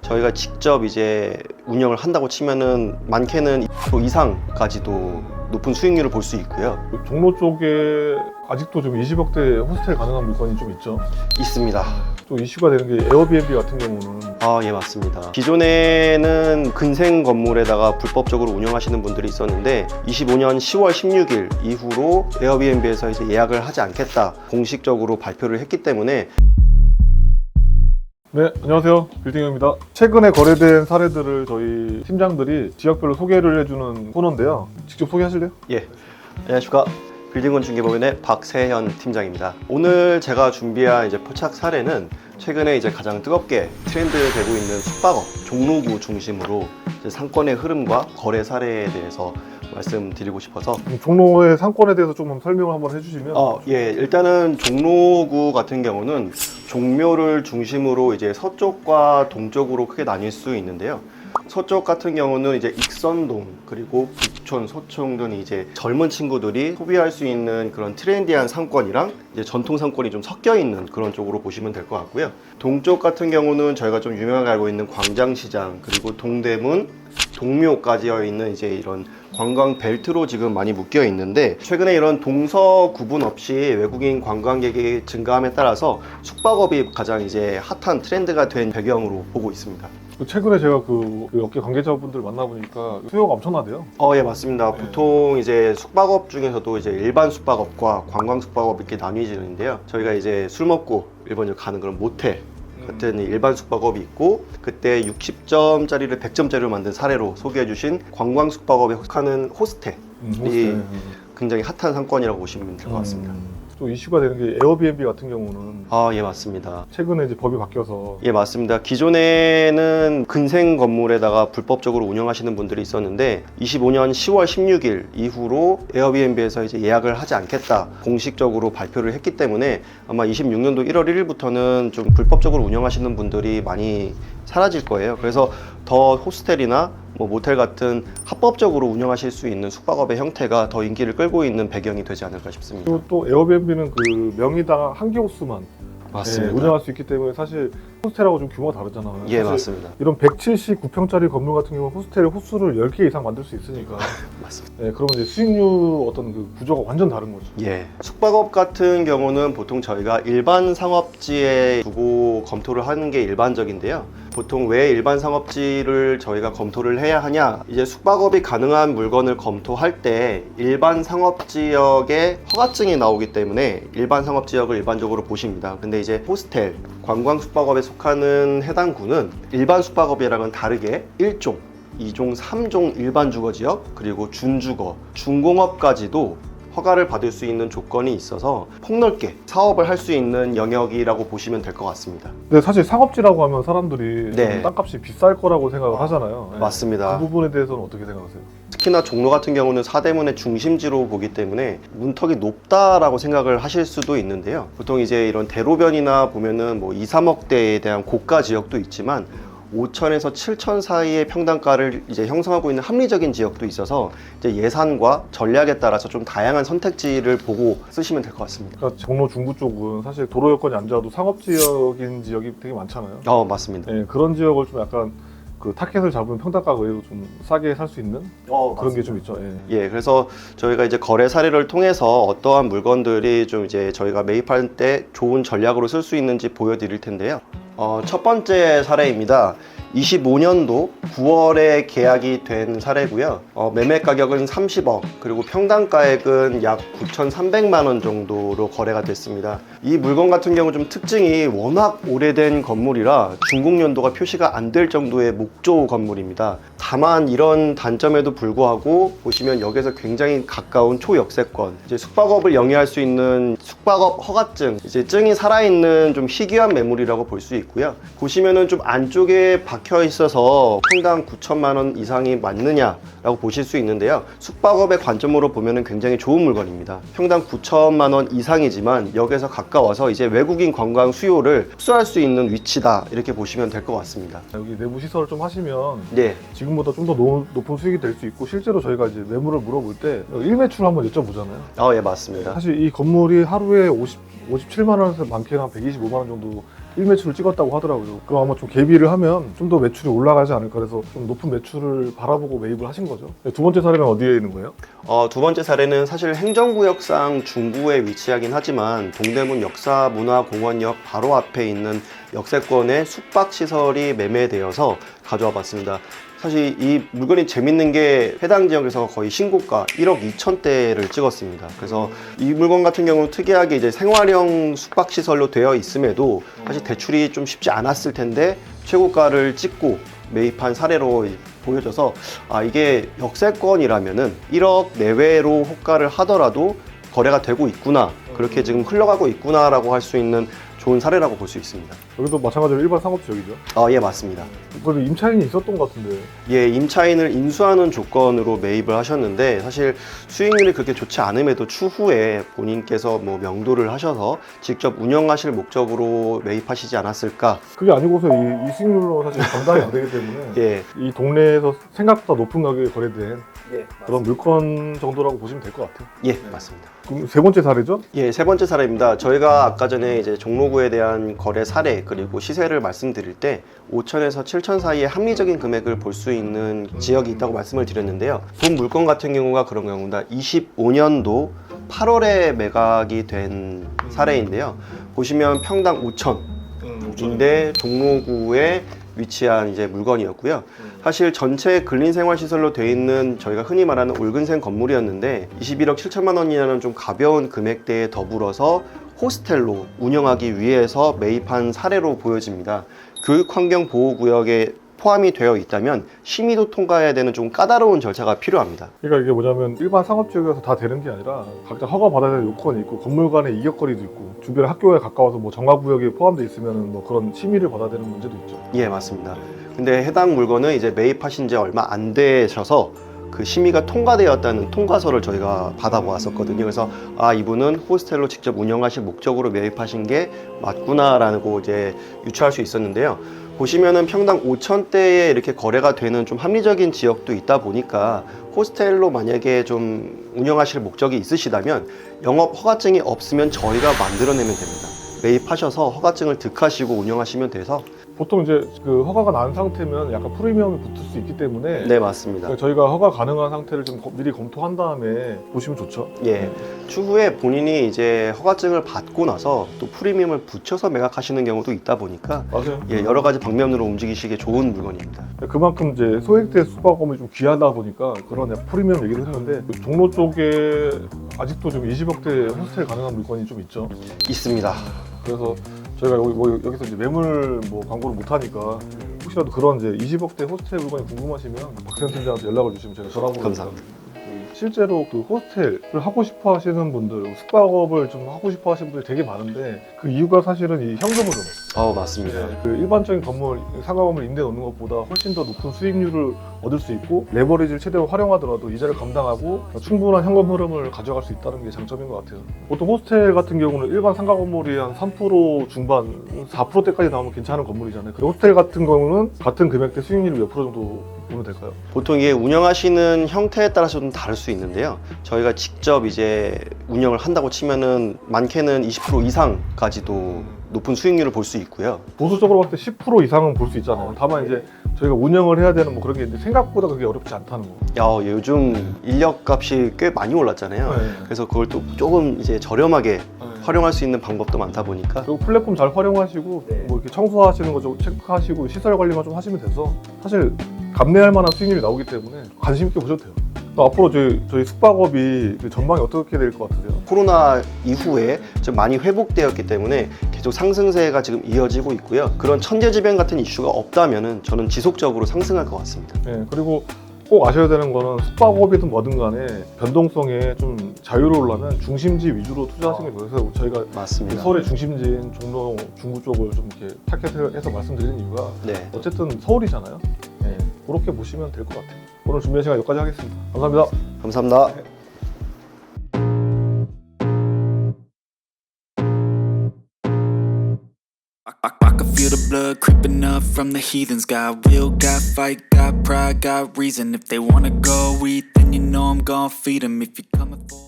저희가 직접 이제 운영을 한다고 치면은 많게는 2% 이상까지도 높은 수익률을 볼 수 있고요. 종로 쪽에 아직도 좀 20억대 호스텔 가능한 물건이 좀 있죠. 있습니다. 또 이슈가 되는 게 에어비앤비 같은 경우는 예, 맞습니다. 기존에는 근생 건물에다가 불법적으로 운영하시는 분들이 있었는데 25년 10월 16일 이후로 에어비앤비에서 이제 예약을 하지 않겠다 공식적으로 발표를 했기 때문에. 네, 안녕하세요. 빌딩형입니다. 최근에 거래된 사례들을 저희 팀장들이 지역별로 소개를 해주는 코너인데요. 직접 소개하실래요? 예, 안녕하십니까. 빌딩원 중개법인의 박세현 팀장입니다. 오늘 제가 준비한 이제 포착 사례는 최근에 이제 가장 뜨겁게 트렌드되고 있는 숙박업, 종로구 중심으로 이제 상권의 흐름과 거래 사례에 대해서 말씀드리고 싶어서. 종로의 상권에 대해서 좀 설명을 한번 해주시면. 예, 일단은 종로구 같은 경우는 종묘를 중심으로 이제 서쪽과 동쪽으로 크게 나뉠 수 있는데요. 서쪽 같은 경우는 이제 익선동, 그리고 북촌, 소총 등 이제 젊은 친구들이 소비할 수 있는 그런 트렌디한 상권이랑 이제 전통 상권이 좀 섞여 있는 그런 쪽으로 보시면 될 것 같고요. 동쪽 같은 경우는 저희가 좀 유명하게 알고 있는 광장시장, 그리고 동대문, 동묘까지 있는 이제 이런 관광 벨트로 지금 많이 묶여 있는데, 최근에 이런 동서 구분 없이 외국인 관광객이 증가함에 따라서 숙박업이 가장 이제 핫한 트렌드가 된 배경으로 보고 있습니다. 최근에 제가 그 업계 관계자분들 만나보니까 수요가 엄청나대요. 예, 맞습니다. 보통 이제 숙박업 중에서도 이제 일반 숙박업과 관광 숙박업 이렇게 나뉘어지는데요. 저희가 이제 술 먹고 일본을 가는 그런 모텔 같은 일반 숙박업이 있고, 그때 60점짜리를 100점짜리로 만든 사례로 소개해 주신 관광 숙박업에 속하는 호스텔이 굉장히 핫한 상권이라고 보시면 될 것 같습니다. 또 이슈가 되는 게 에어비앤비 같은 경우는 예, 맞습니다. 최근에 이제 법이 바뀌어서. 예, 맞습니다. 기존에는 근생 건물에다가 불법적으로 운영하시는 분들이 있었는데 25년 10월 16일 이후로 에어비앤비에서 이제 예약을 하지 않겠다 공식적으로 발표를 했기 때문에 아마 26년도 1월 1일부터는 좀 불법적으로 운영하시는 분들이 많이 사라질 거예요. 그래서 더 호스텔이나 모텔 같은 합법적으로 운영하실 수 있는 숙박업의 형태가 더 인기를 끌고 있는 배경이 되지 않을까 싶습니다. 그리고 또 에어비앤비는 그 명의당 한 개 호수만 맞습니다. 운영할 수 있기 때문에 사실 호스텔하고 좀 규모가 다르잖아요. 예, 맞습니다. 이런 179평짜리 건물 같은 경우 호스텔에 호수를 10개 이상 만들 수 있으니까. 맞습니다. 그러면 이제 수익률 어떤 그 구조가 완전 다른 거죠. 예. 숙박업 같은 경우는 보통 저희가 일반 상업지에 두고 검토를 하는 게 일반적인데요. 보통 왜 일반 상업지를 저희가 검토를 해야 하냐? 이제 숙박업이 가능한 물건을 검토할 때 일반 상업지역에 허가증이 나오기 때문에 일반 상업지역을 일반적으로 보십니다. 근데 이제 호스텔, 관광 숙박업에 속하는 해당 구는 일반 숙박업이랑은 다르게 1종, 2종, 3종 일반 주거지역, 그리고 준주거, 준공업까지도 허가를 받을 수 있는 조건이 있어서 폭넓게 사업을 할 수 있는 영역이라고 보시면 될 것 같습니다. 근데 사실 상업지라고 하면 사람들이 네. 땅값이 비쌀 거라고 생각을 하잖아요. 맞습니다. 그 부분에 대해서는 어떻게 생각하세요? 특히나 종로 같은 경우는 사대문의 중심지로 보기 때문에 문턱이 높다라고 생각을 하실 수도 있는데요. 보통 이제 이런 대로변이나 보면은 2, 3억대에 대한 고가 지역도 있지만 5천에서 7천 사이의 평당가를 이제 형성하고 있는 합리적인 지역도 있어서 이제 예산과 전략에 따라서 좀 다양한 선택지를 보고 쓰시면 될 것 같습니다. 그러니까 종로 중구 쪽은 사실 도로 여건이 안 좋아도 상업지역인 지역이 되게 많잖아요. 맞습니다. 그런 지역을 좀 약간 그 타켓을 잡으면 평당가가 의외로 좀 싸게 살 수 있는 그런 게 좀 있죠. 예, 그래서 저희가 이제 거래 사례를 통해서 어떠한 물건들이 좀 이제 저희가 매입할 때 좋은 전략으로 쓸 수 있는지 보여드릴 텐데요. 첫 번째 사례입니다. 25년도 9월에 계약이 된 사례고요. 매매 가격은 30억, 그리고 평당가액은 약 9,300만 원 정도로 거래가 됐습니다. 이 물건 같은 경우 좀 특징이 워낙 오래된 건물이라 준공 연도가 표시가 안 될 정도의 목조 건물입니다. 다만 이런 단점에도 불구하고 보시면 여기서 굉장히 가까운 초역세권, 이제 숙박업을 영위할 수 있는 숙박업 허가증, 이제 증이 살아있는 좀 희귀한 매물이라고 볼 수 있고요. 보시면은 좀 안쪽에 박혀 있어서 평당 9천만 원 이상이 맞느냐라고 보실 수 있는데요. 숙박업의 관점으로 보면은 굉장히 좋은 물건입니다. 평당 9천만 원 이상이지만 여기서 가까워서 이제 외국인 관광 수요를 흡수할 수 있는 위치다, 이렇게 보시면 될 것 같습니다. 여기 내부 시설을 좀 하시면 네. 지금보다 좀 더 높은 수익이 될 수 있고, 실제로 저희가 이제 매물을 물어볼 때 일매출 한번 여쭤보잖아요. 예, 맞습니다. 사실 이 건물이 하루에 57만 원에서 많게는 한 125만 원 정도 1매출을 찍었다고 하더라고요. 그럼 아마 좀 대비를 하면 좀 더 매출이 올라가지 않을까, 그래서 좀 높은 매출을 바라보고 매입을 하신 거죠. 두 번째 사례는 어디에 있는 거예요? 두 번째 사례는 사실 행정구역상 중구에 위치하긴 하지만 동대문 역사문화공원역 바로 앞에 있는 역세권의 숙박시설이 매매되어서 가져와 봤습니다. 사실 이 물건이 재밌는 게 해당 지역에서 거의 신고가 1억 2천대를 찍었습니다. 그래서 이 물건 같은 경우는 특이하게 이제 생활형 숙박시설로 되어 있음에도 사실 대출이 좀 쉽지 않았을 텐데 최고가를 찍고 매입한 사례로 보여져서 이게 역세권이라면은 1억 내외로 호가를 하더라도 거래가 되고 있구나, 그렇게 지금 흘러가고 있구나라고 할 수 있는 좋은 사례라고 볼 수 있습니다. 여기도 마찬가지로 일반 상업 지역이죠? 예, 맞습니다. 그래도 임차인이 있었던 것 같은데. 예, 임차인을 인수하는 조건으로 매입을 하셨는데 사실 수익률이 그렇게 좋지 않음에도 추후에 본인께서 뭐 명도를 하셔서 직접 운영하실 목적으로 매입하시지 않았을까. 그게 아니고서 이 수익률로 사실 감당이 안 되기 때문에 예, 이 동네에서 생각보다 높은 가격에 거래된 그런 물건 정도라고 보시면 될 것 같아요. 예, 맞습니다. 그럼 세 번째 사례죠? 예, 세 번째 사례입니다. 저희가 아까 전에 이제 종로구에 대한 거래 사례 그리고 시세를 말씀드릴 때 5천에서 7천 사이의 합리적인 금액을 볼 수 있는 지역이 있다고 말씀을 드렸는데요. 본 물건 같은 경우가 그런 경우입니다. 25년도 8월에 매각이 된 사례인데요. 보시면 평당 5천인데 종로구에 위치한 이제 물건이었고요. 사실 전체 근린생활시설로 되어 있는 저희가 흔히 말하는 올근생 건물이었는데 21억 7천만 원이라는 좀 가벼운 금액대에 더불어서 호스텔로 운영하기 위해서 매입한 사례로 보여집니다. 교육환경보호구역에 포함이 되어 있다면 심의도 통과해야 되는 좀 까다로운 절차가 필요합니다. 그러니까 이게 뭐냐면 일반 상업지역에서 다 되는 게 아니라 각자 허가 받아야 될 요건이 있고 건물 간의 이격거리도 있고 주변에 학교에 가까워서 뭐 정화구역에 포함되어 있으면 뭐 그런 심의를 받아야 되는 문제도 있죠. 예, 맞습니다. 근데 해당 물건은 이제 매입하신 지 얼마 안 되셔서 그 심의가 통과되었다는 통과서를 저희가 받아보았었거든요. 그래서 이분은 호스텔로 직접 운영하실 목적으로 매입하신 게 맞구나라고 이제 유추할 수 있었는데요. 보시면은 평당 5천대에 이렇게 거래가 되는 좀 합리적인 지역도 있다 보니까 호스텔로 만약에 좀 운영하실 목적이 있으시다면 영업 허가증이 없으면 저희가 만들어내면 됩니다. 매입하셔서 허가증을 득하시고 운영하시면 돼서. 보통 이제 그 허가가 난 상태면 약간 프리미엄이 붙을 수 있기 때문에 네, 맞습니다. 그러니까 저희가 허가 가능한 상태를 좀 미리 검토한 다음에 보시면 좋죠. 예, 추후에 본인이 이제 허가증을 받고 나서 또 프리미엄을 붙여서 매각하시는 경우도 있다 보니까 맞아요. 예, 여러 가지 방면으로 움직이시기에 좋은 물건입니다. 그만큼 이제 소액대 숙박업이 좀 귀하다 보니까 그런 약간 프리미엄 얘기를 했는데 종로 쪽에 아직도 좀 20억대 호스텔 가능한 물건이 좀 있죠. 있습니다. 그래서 저희가 여기서 이제 매물 광고를 못 하니까 혹시라도 그런 이제 20억대 호스텔 물건이 궁금하시면 박세현 팀장한테 연락을 주시면 제가 전화번호 감사합니다. 실제로 그 호스텔을 하고 싶어 하시는 분들, 숙박업을 좀 하고 싶어 하시는 분들이 되게 많은데 그 이유가 사실은 이 현금으로. 맞습니다. 그 일반적인 건물, 상가건물 임대 놓는 것보다 훨씬 더 높은 수익률을 얻을 수 있고 레버리지를 최대로 활용하더라도 이자를 감당하고 충분한 현금 흐름을 가져갈 수 있다는 게 장점인 것 같아요. 보통 호스텔 같은 경우는 일반 상가 건물이 한 3% 중반, 4%대까지 나오면 괜찮은 건물이잖아요. 근데 호스텔 같은 경우는 같은 금액대 수익률이 몇 프로 정도 보면 될까요? 보통 이게 운영하시는 형태에 따라서 좀 다를 수 있는데요. 저희가 직접 이제 운영을 한다고 치면은 많게는 20% 이상까지도 높은 수익률을 볼 수 있고요. 보수적으로 봤을 때 10% 이상은 볼 수 있잖아요. 다만 이제 저희가 운영을 해야 되는 그런 게 있는데 생각보다 그게 어렵지 않다는 거. 요즘 인력값이 꽤 많이 올랐잖아요. 네. 그래서 그걸 또 조금 이제 저렴하게 활용할 수 있는 방법도 많다 보니까. 그리고 플랫폼 잘 활용하시고 뭐 이렇게 청소하시는 거 좀 체크하시고 시설 관리만 좀 하시면 돼서 사실 감내할 만한 수익률이 나오기 때문에 관심 있게 보셔도 돼요. 또 앞으로 저희 숙박업이 전망이 어떻게 될 것 같으세요? 코로나 이후에 좀 많이 회복되었기 때문에 계속 상승세가 지금 이어지고 있고요. 그런 천재지변 같은 이슈가 없다면은 저는 지속적으로 상승할 것 같습니다. 네, 그리고 꼭 아셔야 되는 거는 숙박업이든 뭐든 간에 변동성에 좀 자유로우려면 중심지 위주로 투자하시는 게 좋아요. 그래서 저희가 맞습니다. 서울의 중심지인 종로, 중구 쪽을 좀 이렇게 타겟해서 말씀드리는 이유가 네. 어쨌든 서울이잖아요. 네, 그렇게 보시면 될 것 같아요. 오늘 준비한 시간 여기까지 하겠습니다. 감사합니다. 감사합니다. I can feel the blood creeping up from the heathens. Got will, got fight, got pride, got reason. If they wanna go eat, then you know I'm gon' feed them. If you're coming for